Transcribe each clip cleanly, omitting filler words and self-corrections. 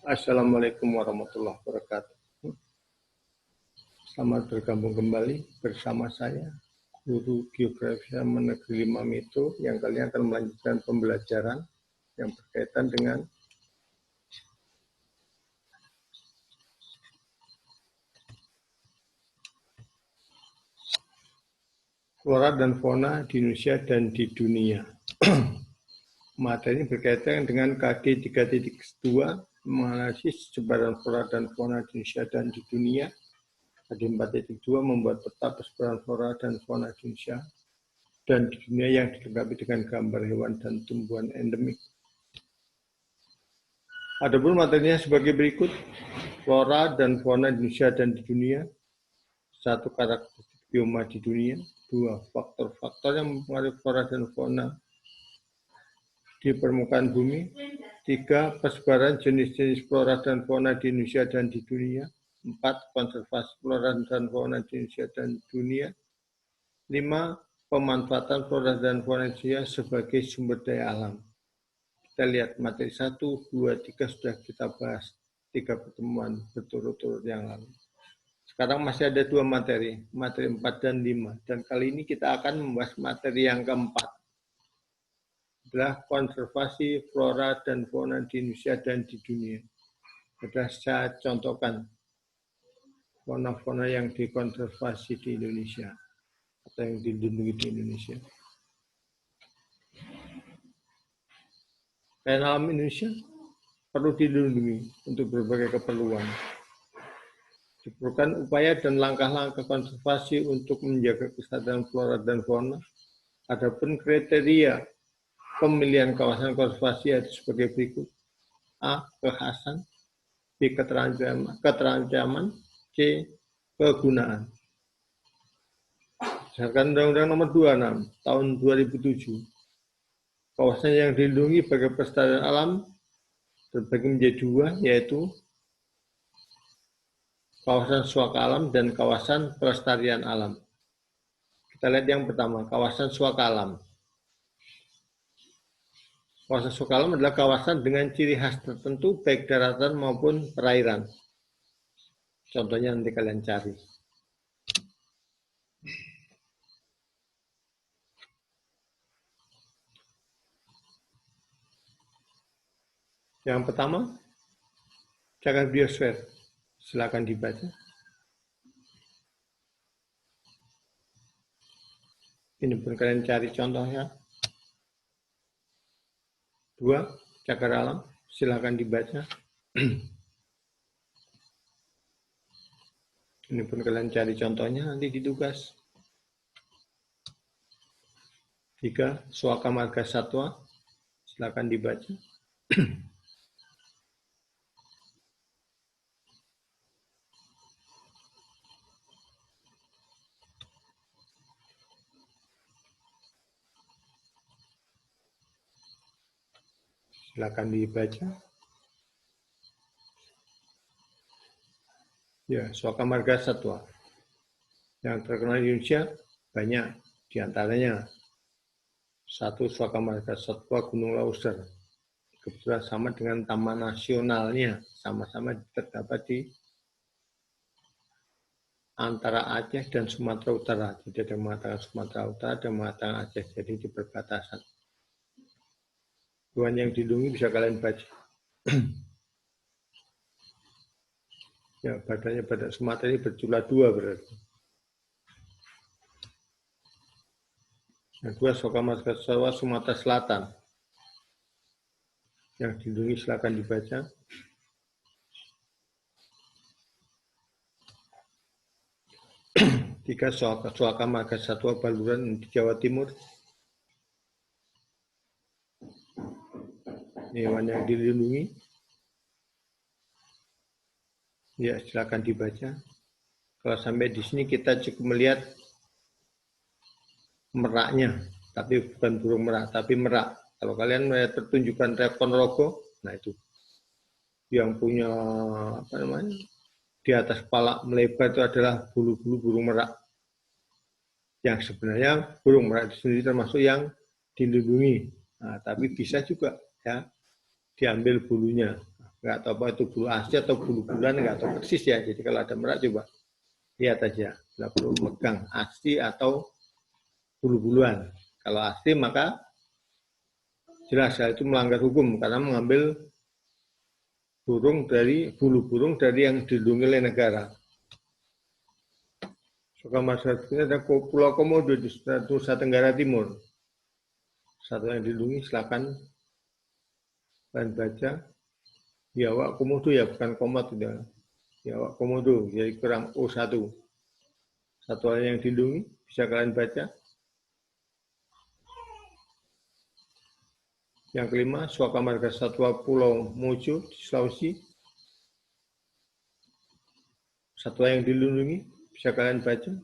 Assalamualaikum warahmatullahi wabarakatuh. Selamat bergabung kembali bersama saya, Guru Geografi Negeri 5 Metro, yang kali ini akan melanjutkan pembelajaran yang berkaitan dengan flora dan fauna di Indonesia dan di dunia. Materi berkaitan dengan KG 3.2, menganalisis sebaran flora dan fauna di Indonesia dan di dunia. KG 4.2, membuat peta persebaran flora dan fauna di Indonesia dan di dunia yang dilengkapi dengan gambar hewan dan tumbuhan endemik. Adapun materinya sebagai berikut: flora dan fauna di Indonesia dan di dunia. 1. Karakteristik bioma di dunia. 2. Faktor-faktor yang mempengaruhi flora dan fauna di permukaan bumi. 3. Persebaran jenis-jenis flora dan fauna di Indonesia dan di dunia. 4. Konservasi flora dan fauna di Indonesia dan dunia. 5. Pemanfaatan flora dan fauna di Indonesia sebagai sumber daya alam. Kita lihat materi 1, 2, 3 sudah kita bahas 3 pertemuan berturut-turut yang lalu. Sekarang masih ada 2 materi 4 dan 5. Dan kali ini kita akan membahas materi yang keempat, adalah konservasi flora dan fauna di Indonesia dan di dunia. Sudah saya contohkan fauna-fauna yang dikonservasi di Indonesia atau yang dilindungi di Indonesia. Kain alam Indonesia perlu dilindungi untuk berbagai keperluan. Diperlukan upaya dan langkah-langkah konservasi untuk menjaga kesadaran flora dan fauna. Adapun kriteria pemilihan kawasan konservasi ada sebagai berikut: A. Kekhasan, B. Keterancaman, C. Kegunaan. Berdasarkan Undang-Undang Nomor 26 Tahun 2007, kawasan yang dilindungi sebagai pelestarian alam terbagi menjadi 2, yaitu kawasan suaka alam dan kawasan pelestarian alam. Kita lihat yang pertama, kawasan suaka alam. Kawasan suaka alam adalah kawasan dengan ciri khas tertentu baik daratan maupun perairan. Contohnya nanti kalian cari. Yang pertama, cagar biosfer. Silakan dibaca. Ini pun kalian cari contohnya. 2. Cagar alam. Silakan dibaca. Ini pun kalian cari contohnya nanti di tugas. 3. Suaka marga satwa. Silakan dibaca. Silakan dibaca. Ya, suaka marga satwa yang terkenal di Indonesia banyak, diantaranya 1. Suaka marga satwa Gunung Lauser. Kebetulan sama dengan taman nasionalnya, sama-sama terdapat di antara Aceh dan Sumatera Utara. Jadi ada yang mengatakan Sumatera Utara, ada yang mengatakan Aceh, jadi di perbatasan. Hewan yang dilindungi bisa kalian baca. Ya, badannya badak Sumatera ini berjumlah 2 berarti. Yang 2, suaka marga satwa Sumatera Selatan. Yang dilindungi silakan dibaca. 3. Suaka marga satwa Baluran di Jawa Timur. Hewan yang dilindungi. Ya, silakan dibaca. Kalau sampai di sini kita cukup melihat meraknya, tapi bukan burung merak, tapi merak. Kalau kalian melihat pertunjukan Ponorogo, nah itu yang punya apa namanya, di atas kepala melebar itu adalah bulu-bulu burung merak. Yang sebenarnya burung merak itu sendiri termasuk yang dilindungi Nah, tapi bisa juga ya diambil bulunya. Nggak tahu apa itu bulu asli atau bulu bulan, nggak tahu persis ya. Jadi kalau ada merak coba lihat aja. Nggak perlu megang asli atau bulu-buluan. Kalau asli maka jelas hal itu melanggar hukum karena mengambil bulu burung dari yang dilindungi oleh negara. Suka masyarakat ini ada Pulau Komodo di Nusa Tenggara Timur. Satu yang dilindungi, silakan kalian baca. Biawak Komodo ya, bukan komod ya. Biawak Komodo, jadi kurang O1. Satu yang dilindungi, bisa kalian baca. Yang kelima, Suaka Marga Satwa Pulau Mojo di Sulawesi. Satwa yang dilindungi, bisa kalian baca.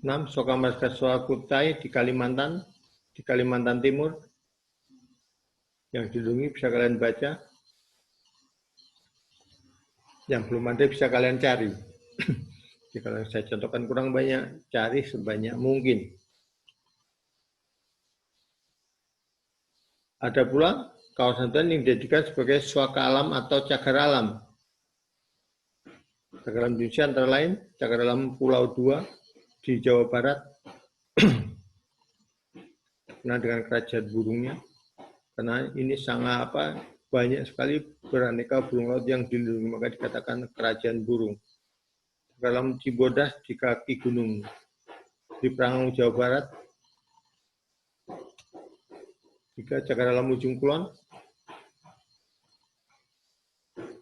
6. Suaka Marga Satwa Kutai di Kalimantan Timur. Yang dilindungi, bisa kalian baca. Yang belum ada, bisa kalian cari. Jadi kalau saya contohkan kurang banyak, cari sebanyak mungkin. Ada pula kawasan hutan yang dijadikan sebagai suaka alam atau cagar alam. Cagar alam Indonesia antara lain cagar alam Pulau 2 di Jawa Barat, nah dengan kerajaan burungnya, karena ini sangat banyak sekali beraneka burung laut yang dilindungi, maka dikatakan kerajaan burung. Cagar alam Cibodas di kaki gunung di Prangngo, Jawa Barat. 3. Cagar alam Ujung Kulon.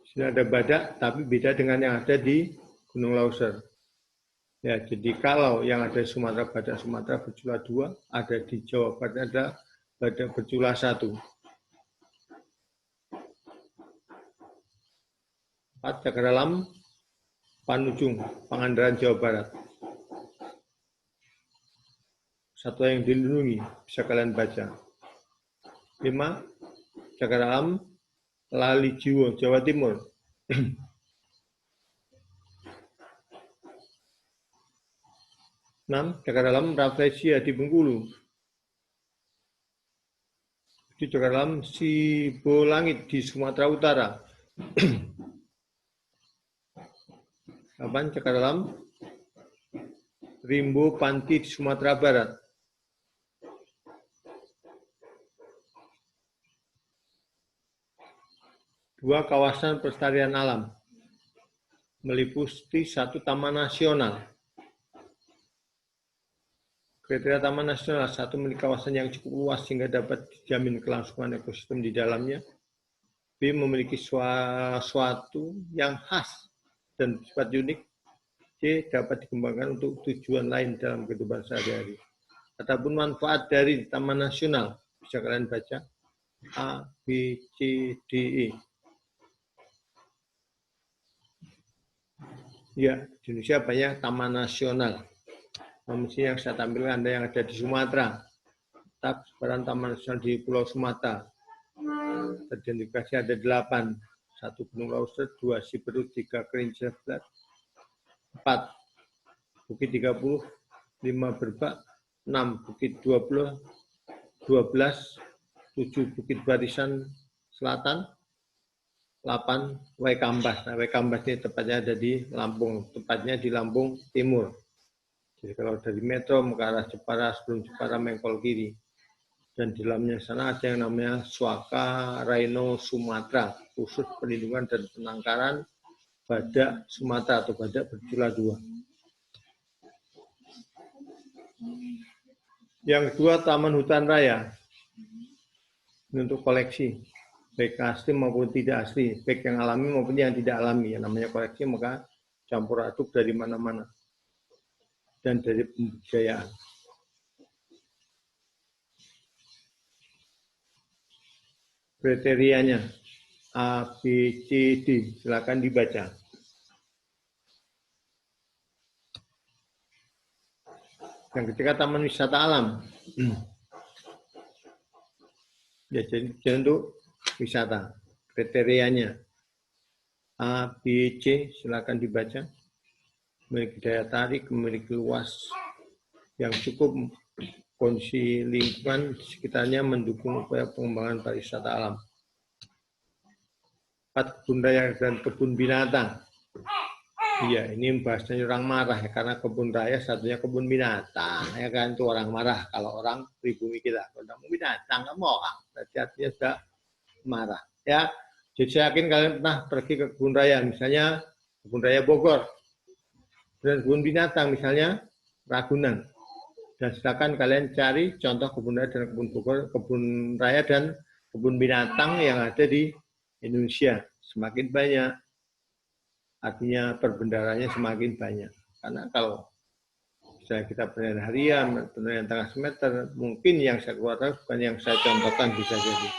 Sini ada badak, tapi beda dengan yang ada di Gunung Lauser. Ya, jadi kalau yang ada di Sumatera, badak Sumatera berjula 2, ada di Jawa Barat ada badak berjula 1. 4. Cagar alam Panujung, Pangandaran, Jawa Barat. Satwa yang dilindungi, bisa kalian baca. 5. Cagar alam Lalijiwo, Jawa Timur. 6. Cagar alam Rafflesia di Bengkulu. 7. Cagar alam Sibolangit di Sumatera Utara. 8. Cagar alam Rimbo Panti di Sumatera Barat. 2. Kawasan pelestarian alam meliputi 1 taman nasional. Kriteria taman nasional: 1. Memiliki kawasan yang cukup luas sehingga dapat dijamin kelangsungan ekosistem di dalamnya. B. Memiliki sesuatu yang khas dan bersifat unik. C. Dapat dikembangkan untuk tujuan lain dalam kehidupan sehari-hari. Adapun manfaat dari taman nasional bisa kalian baca A, B, C, D, E. Ya, di Indonesia banyak taman nasional. Mesti yang saya tampilkan ada yang ada di Sumatera. Tetap sebaran taman nasional di Pulau Sumatera. Teridentifikasi ada 8. 1 Gunung Lauser, 2 Siberut, 3 Kerinci Sebelat, 4 Bukit 30, 5 Berbak, 6 Bukit 12, 7 Bukit Barisan Selatan, 8 Waikambas. Nah, Waikambas ini tepatnya ada di Lampung, tepatnya di Lampung Timur. Jadi kalau dari Metro ke arah Jepara, sebelum Jepara Mengkol kiri. Dan di dalamnya sana ada yang namanya Suaka Rhino Sumatera, khusus perlindungan dan penangkaran badak Sumatera atau badak berjula 2. Yang kedua, Taman Hutan Raya. Ini untuk koleksi, baik asli maupun tidak asli, baik yang alami maupun yang tidak alami. Yang namanya koleksi maka campur aduk dari mana-mana dan dari pembudayaan. Kriterianya A, B, C, D, silakan dibaca. Yang ketiga, taman wisata alam. Ya, jadi untuk wisata. Kriterianya A, B, C, silakan dibaca. Memiliki daya tarik, memiliki luas yang cukup kondisi lingkungan sekitarnya mendukung upaya pengembangan pariwisata alam. 4. Kebun raya dan kebun binatang. Iya, ini bahasanya orang marah ya, karena kebun raya satunya kebun binatang, ya kan, itu orang marah kalau orang pribumi kita. Kalau kamu binatang, kamu orang, berarti artinya sudah marah. Ya, jadi saya yakin kalian pernah pergi ke kebun raya, misalnya kebun raya Bogor, dan kebun binatang misalnya Ragunan. Dan silakan kalian cari contoh kebun raya dan kebun Bogor, kebun raya dan kebun binatang yang ada di Indonesia. Semakin banyak, artinya perbendaharanya semakin banyak. Karena kalau misalnya kita penilaian harian, penilaian tengah semester, mungkin yang saya keluarkan bukan yang saya contohkan bisa jadi.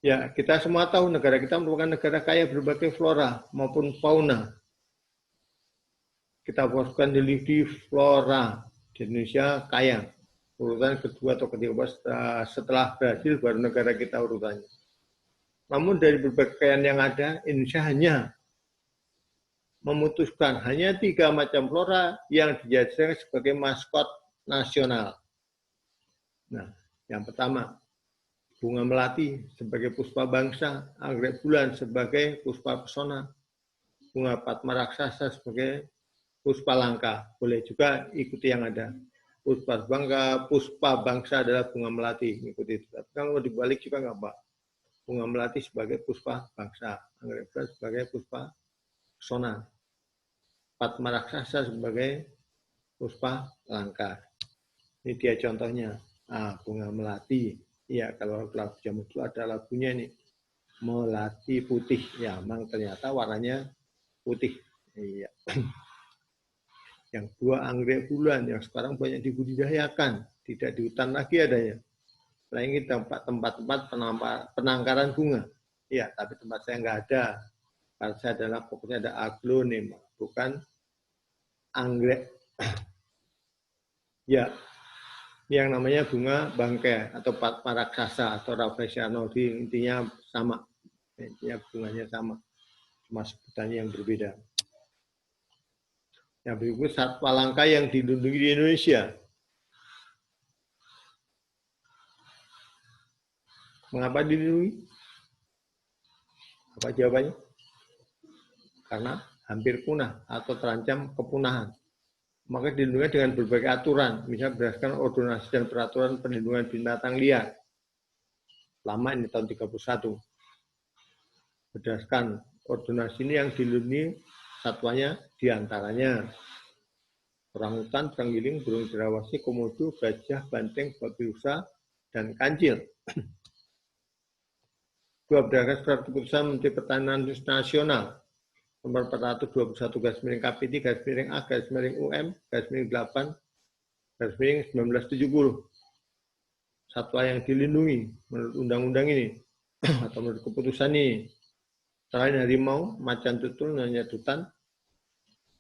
Ya, kita semua tahu negara kita merupakan negara kaya berbagai flora maupun fauna. Kita fokuskan di flora di Indonesia kaya. Urutan kedua atau ketiga setelah Brasil baru negara kita urutannya. Namun dari berbagai kekayaan yang ada, Indonesia hanya memutuskan hanya 3 macam flora yang dijadikan sebagai maskot nasional. Nah, yang pertama, bunga melati sebagai puspa bangsa, anggrek bulan sebagai puspa pesona, bunga padma raksasa sebagai puspa langka. Boleh juga ikuti yang ada. Puspa bangsa adalah bunga melati. Ikuti itu. Tapi kalau dibalik juga nggak apa. Bunga melati sebagai puspa bangsa. Anggrek bulan sebagai puspa pesona. Padma raksasa sebagai puspa langka. Ini dia contohnya. Bunga melati. Ya, kalau lagu zaman dulu ada lagunya ini. Melati putih. Ya, memang ternyata warnanya putih. Iya. Yang dua anggrek bulan yang sekarang banyak dibudidayakan, tidak di hutan lagi adanya. Selain itu tempat-tempat penangkaran bunga. Ya, tapi tempat saya nggak ada. Karena saya adalah fokusnya ada aglonema, bukan anggrek. Ya, yang namanya bunga bangkai atau padma raksasa atau Rafflesia nodi, intinya sama. Intinya bunganya sama, cuma sebutannya yang berbeda. Yang berikut satwa langka yang dilindungi di Indonesia. Mengapa dilindungi? Apa jawabannya? Karena hampir punah atau terancam kepunahan. Maka dilindungi dengan berbagai aturan, misalnya berdasarkan ordonansi dan peraturan perlindungan binatang liar. Lama ini tahun 31. Berdasarkan ordonansi ini yang dilindungi satwanya diantaranya orangutan, terenggiling, burung jerawasi, komodo, gajah, banteng, babi rusa, dan kancil. Dua, berdasarkan surat keputusan Menteri Pertanian Nasional nomor 421 /A/UM/8/1970. Satwa yang dilindungi menurut undang-undang ini atau menurut keputusan ini selain harimau, macan tutul, nyonya tutan,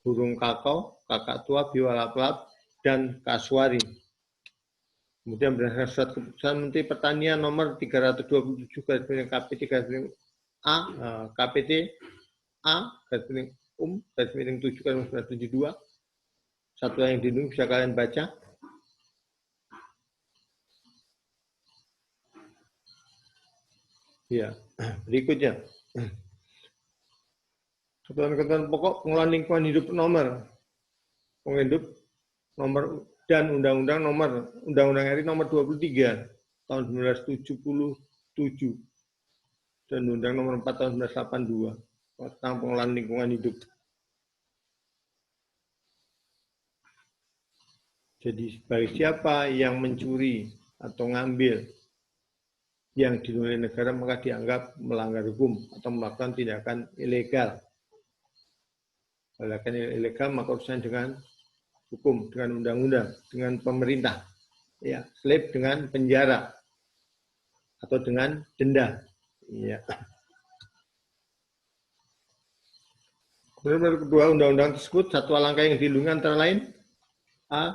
burung kakao, kakak tua, biawak lap, dan kasuari. Kemudian berdasarkan surat keputusan Menteri Pertanian nomor 327 KP3 KPT A/7/1972. Satwa yang dilindungi bisa kalian baca. Ya, berikutnya. Ketentuan pokok pengelolaan lingkungan hidup nomor dan Undang-Undang RI nomor 23 tahun 1977 dan Undang nomor 4 tahun 1982 tentang pengelolaan lingkungan hidup. Jadi bagi siapa yang mencuri atau ngambil yang dilindungi negara maka dianggap melanggar hukum atau melakukan tindakan ilegal. Tindakan ilegal maka urusan dengan hukum, dengan undang-undang, dengan pemerintah. Ya, slip dengan penjara atau dengan denda. Ya. Kemudian kedua, undang-undang tersebut satwa langka yang dilindungi antara lain A.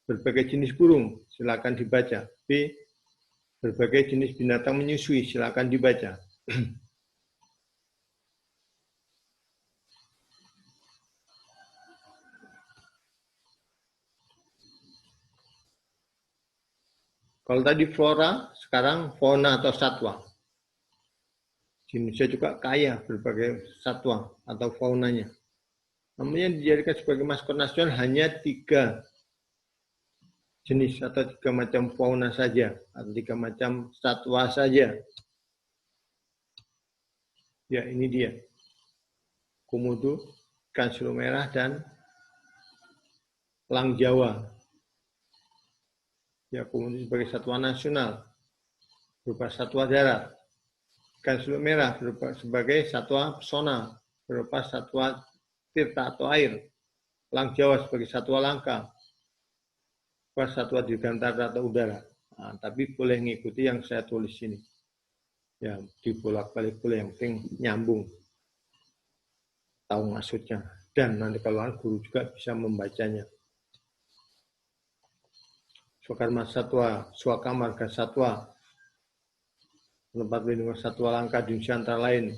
Berbagai jenis burung, silakan dibaca. B. Berbagai jenis binatang menyusui, silakan dibaca. Kalau tadi flora, sekarang fauna atau satwa. Indonesia juga kaya berbagai satwa atau faunanya. Namun yang dijadikan sebagai maskot nasional hanya 3 jenis atau 3 macam fauna saja, atau 3 macam satwa saja. Ya, ini dia. Komodo, ikan silau merah, dan elang Jawa. Ya, komodo sebagai satwa nasional, berupa satwa darat. Ikan silau merah berupa sebagai satwa pesona, berupa satwa tirta atau air. Elang Jawa sebagai satwa langka, berupa satwa dirgantara atau udara. Nah, tapi boleh mengikuti yang saya tulis ini. Ya, dibolak-balik boleh, yang penting nyambung. Tahu maksudnya. Dan nanti kalau guru juga bisa membacanya. Suakarma satwa, suaka marga satwa, tempat pelindungan satwa langka di Indonesia antara lain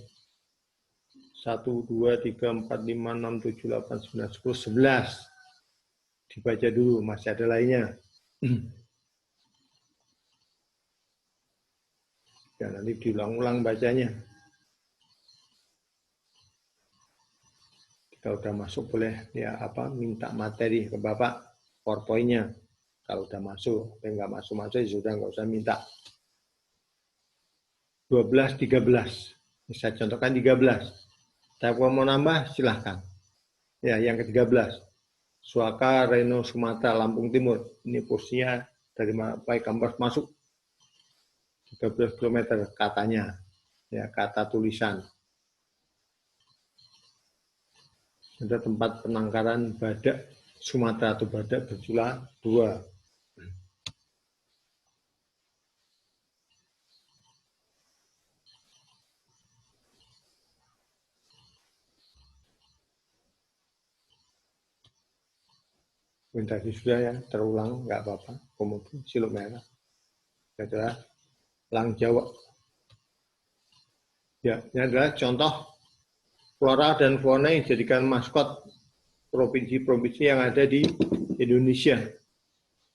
1, 2, 3, 4, 5, 6, 7, 8, 9, 10, 11. Dibaca dulu, masih ada lainnya. Ya, nanti diulang-ulang bacanya. Kalau udah masuk boleh ya minta materi ke Bapak, PowerPoint-nya. Kalau udah masuk, tapi nggak masuk-masuk ya sudah nggak usah minta. 12, 13. Saya contohkan 13. Tapi kalau mau nambah silahkan. Ya, yang ke-13. Suaka, Reno, Sumatera, Lampung Timur. Ini posisinya dari Pak Kampus masuk 13 km katanya. Ya, kata tulisan. Ada tempat penangkaran badak Sumatera atau badak berjula 2. Tadi sudah ya, terulang nggak apa-apa. Kemudian silau merah adalah elang Jawa. Ya, ini adalah contoh flora dan fauna yang dijadikan maskot provinsi-provinsi yang ada di Indonesia.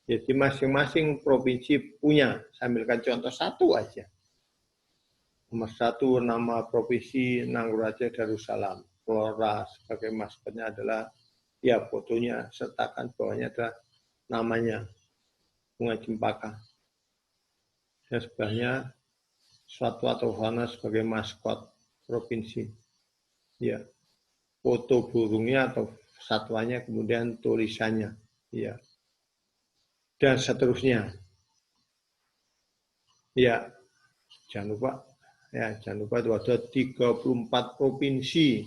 Jadi masing-masing provinsi punya. Saya ambilkan contoh satu aja. Nomor 1 nama provinsi Nangguraja Darussalam. Flora sebagai maskotnya adalah ya fotonya sertakan bawahnya adalah namanya bunga cempaka. Dan sebelahnya satwa atau fauna sebagai maskot provinsi. Ya, foto burungnya atau satwanya kemudian tulisannya. Ya. Dan seterusnya. Ya, jangan lupa itu ada 34 provinsi.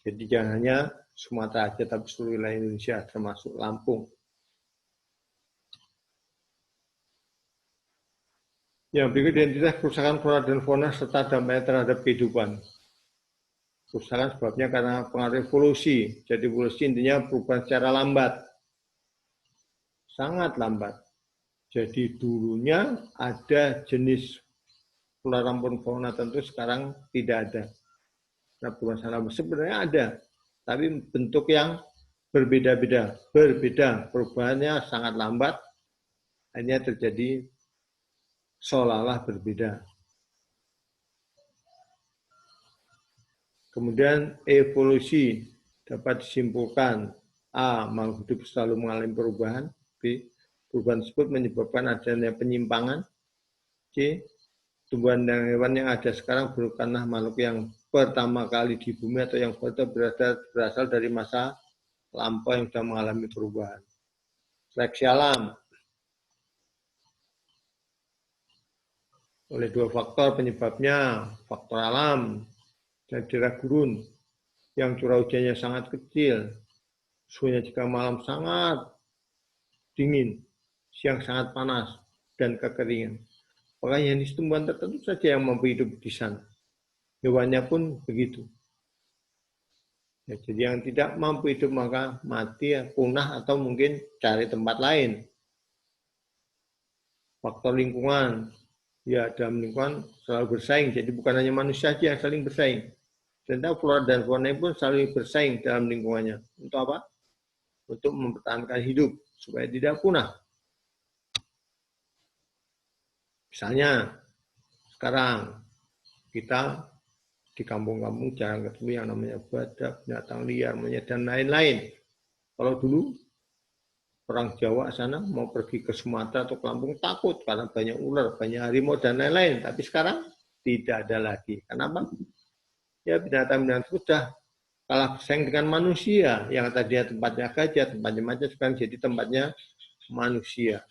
Jadi jangan hanya Sumatera aja, tapi seluruh wilayah Indonesia, termasuk Lampung. Yang berikut identitas kerusakan flora dan fauna serta dampaknya terhadap kehidupan. Kerusakan sebabnya karena pengaruh evolusi. Jadi evolusi intinya perubahan secara lambat. Sangat lambat. Jadi dulunya ada jenis flora maupun fauna tentu sekarang tidak ada. Nah, perubahan secara lambat sebenarnya ada, tapi bentuk yang berbeda-beda. Berbeda, perubahannya sangat lambat, hanya terjadi seolah-olah berbeda. Kemudian evolusi dapat disimpulkan A. Makhluk hidup selalu mengalami perubahan. B. Perubahan tersebut menyebabkan adanya penyimpangan. C. Tumbuhan dan hewan yang ada sekarang bukanlah makhluk yang pertama kali di bumi atau yang berasal dari masa lampau yang sudah mengalami perubahan. Seleksi alam. Oleh 2 faktor penyebabnya, faktor alam dan daerah gurun yang curah hujannya sangat kecil, suhunya jika malam sangat dingin, siang sangat panas, dan kekeringan. Makanya jenis tumbuhan tertentu saja yang mampu hidup di sana. Hewannya pun begitu. Ya, jadi yang tidak mampu hidup maka mati, punah, atau mungkin cari tempat lain. Faktor lingkungan. Ya, dalam lingkungan selalu bersaing. Jadi bukan hanya manusia saja yang saling bersaing. Dan flora dan fauna pun saling bersaing dalam lingkungannya. Untuk apa? Untuk mempertahankan hidup supaya tidak punah. Misalnya, sekarang kita di kampung-kampung jarang ketemu yang namanya badak, binatang liar, monyet, dan lain-lain. Kalau dulu orang Jawa sana mau pergi ke Sumatera atau ke Lampung takut karena banyak ular, banyak harimau, dan lain-lain. Tapi sekarang tidak ada lagi. Kenapa? Ya binatang-binatang sudah kalah bersaing dengan manusia. Yang tadinya tempatnya gajah, tempatnya macan, sekarang jadi tempatnya manusia.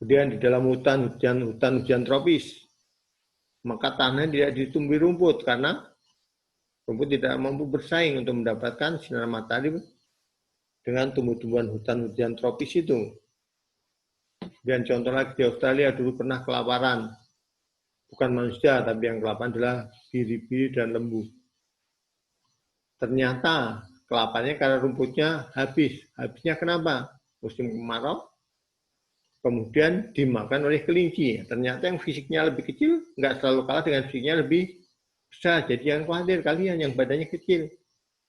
Kemudian di dalam hutan tropis, maka tanah tidak ditumbuhi rumput karena rumput tidak mampu bersaing untuk mendapatkan sinar matahari dengan tumbuh-tumbuhan hutan tropis itu. Dan contoh lagi di Australia dulu pernah kelaparan. Bukan manusia, tapi yang kelaparan adalah biri-biri dan lembu. Ternyata kelaparannya karena rumputnya habis. Habisnya kenapa? Musim kemarau, kemudian dimakan oleh kelinci. Ternyata yang fisiknya lebih kecil nggak selalu kalah dengan fisiknya lebih besar. Jadi jangan khawatir kalian yang badannya kecil.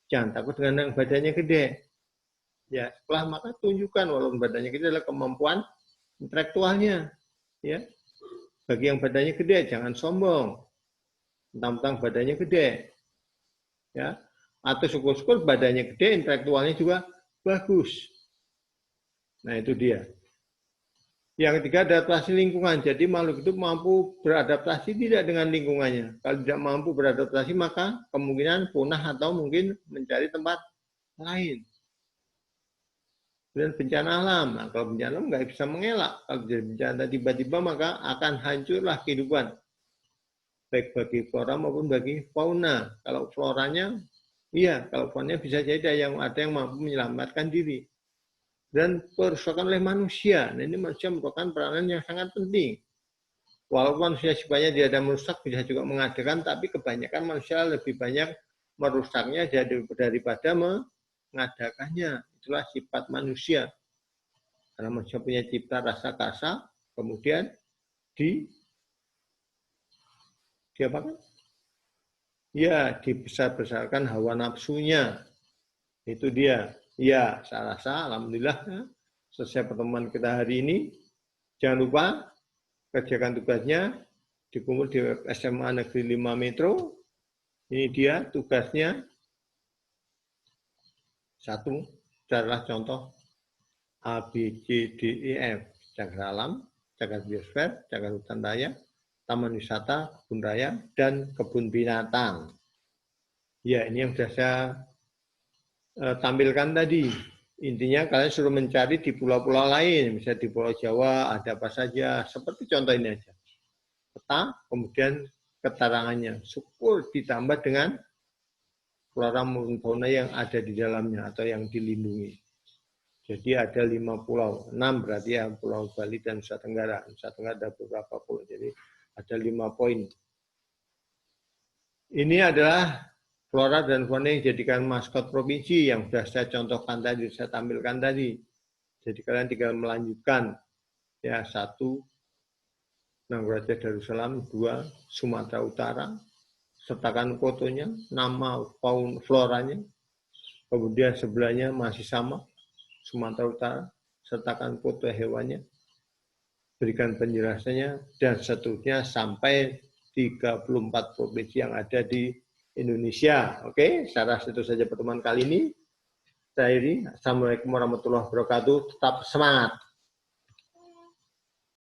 Jangan takut dengan yang badannya gede. Ya, setelah maka tunjukkan walaupun badannya kecil adalah kemampuan intelektualnya. Ya, bagi yang badannya gede jangan sombong. Tentang badannya gede. Ya, atau syukur-syukur badannya gede, intelektualnya juga bagus. Nah, itu dia. Yang ketiga, adaptasi lingkungan. Jadi makhluk hidup mampu beradaptasi tidak dengan lingkungannya. Kalau tidak mampu beradaptasi, maka kemungkinan punah atau mungkin mencari tempat lain. Dan bencana alam. Nah, kalau bencana alam nggak bisa mengelak. Kalau jadi bencana tiba-tiba, maka akan hancurlah kehidupan. Baik bagi flora maupun bagi fauna. Kalau floranya, iya. Kalau faunanya bisa jadi ada yang mampu menyelamatkan diri. Dan perusakan oleh manusia. Nah, ini manusia merupakan peranan yang sangat penting. Walaupun manusia sifatnya tidak ada merusak, bisa juga mengadakan, tapi kebanyakan manusia lebih banyak merusaknya daripada mengadakannya. Itulah sifat manusia. Karena manusia punya cipta rasa kasa, kemudian diapakan? Ya, dibesar-besarkan hawa nafsunya. Itu dia. Ya, saya rasa alhamdulillah ya, selesai pertemuan kita hari ini. Jangan lupa kerjakan tugasnya dikumpul di SMA Negeri 5 Metro. Ini dia tugasnya. 1, carilah contoh A, B, C, D, E, F. Cagar alam, cagar biosfer, cagar hutan raya, taman wisata, kebun raya, dan kebun binatang. Ya, ini yang sudah saya tampilkan tadi. Intinya kalian suruh mencari di pulau-pulau lain, misalnya di Pulau Jawa ada apa saja, seperti contoh ini aja. Peta, kemudian keterangannya, syukur ditambah dengan flora maupun fauna yang ada di dalamnya atau yang dilindungi. Jadi ada 5 pulau, 6 berarti ya Pulau Bali dan Nusa Tenggara. Nusa Tenggara ada beberapa pulau, jadi ada 5 poin. Ini adalah flora dan fauna yang dijadikan maskot provinsi yang sudah saya contohkan tadi, saya tampilkan tadi. Jadi kalian tinggal melanjutkan. Ya, 1, Nanggroja Darussalam, 2, Sumatera Utara. Sertakan fotonya, nama floranya. Kemudian sebelahnya masih sama, Sumatera Utara. Sertakan foto hewannya. Berikan penjelasannya dan seterusnya sampai 34 provinsi yang ada di Indonesia. Oke, saya rasa itu saja pertemuan kali ini. Saya akhiri. Assalamualaikum warahmatullahi wabarakatuh. Tetap semangat.